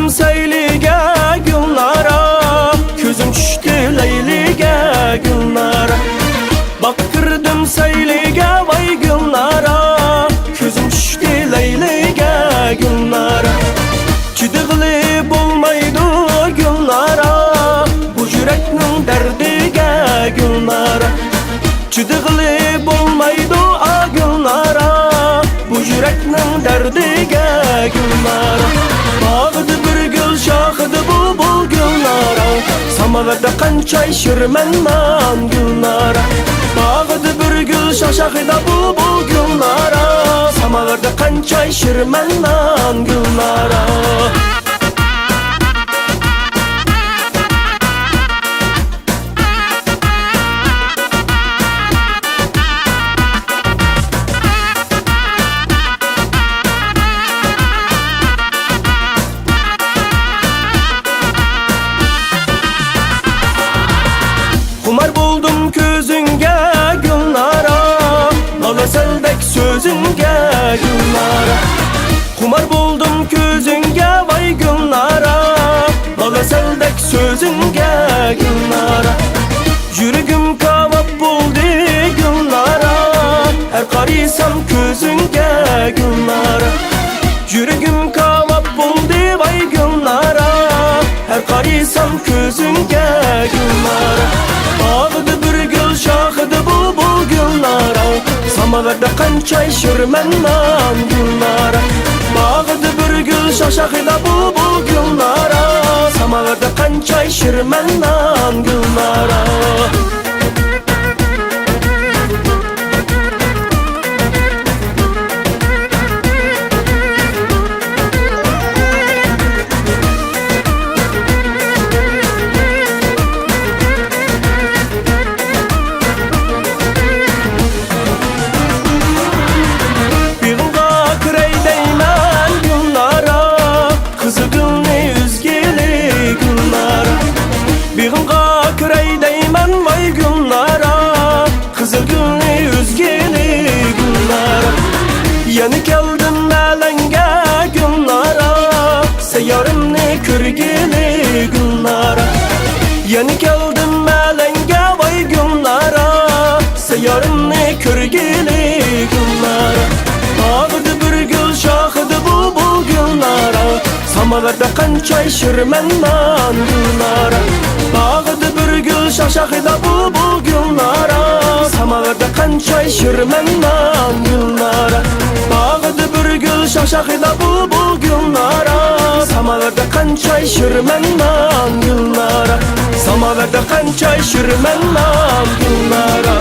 sayliga gullara, ko'zim tushdi layliga gullara. Baktırdım sayliga vay gullara, ko'zim tushdi layliga gullara. Chidig'li bo'lmaydi gullara, bu yurakning dardiga gullara. Chidig'li bo'lmaydi gullara, bu yurakning dardiga gullara. Bağıdı bir gül şahıdı bu gullara, samalarda qancha shirman man gullara. Bağıdı bir gül şahıdı bu gullara, samalarda qancha shirman man gullara. Kumar buldum közünge gullara, nalaseldek sözünge gullara. Kumar buldum közünge vay gullara, nalaseldek sözünge gullara. Yürügüm kavap buldu gullara, her qarasam közünge gullara. Yürügüm kavap buldu vay gullara, her qarasam közünge gullara. Bağıdı bir gül şahıdı bu gullara, samalarda qancha shirman man gullara. Bağıdı bir gül şahıdı bu gullara, samalarda qancha shirman man gullara. Yani geldim melenge gullara, seyarimni ko'rgili gullara. Yani geldim melenge vay gullara, seyarimni ko'rgili gullara. Bağıdı bir gül şahıdı bu gullara, samalarda qancha shirman man gullara. Bağıdı bir gül şahıdı bu gullara, samalarda qancha shirman man gullara. Bağıdı bir gül şahıdı bu gullara, samalarda qancha shirman man gullara. Samalarda qancha shirman man gullara.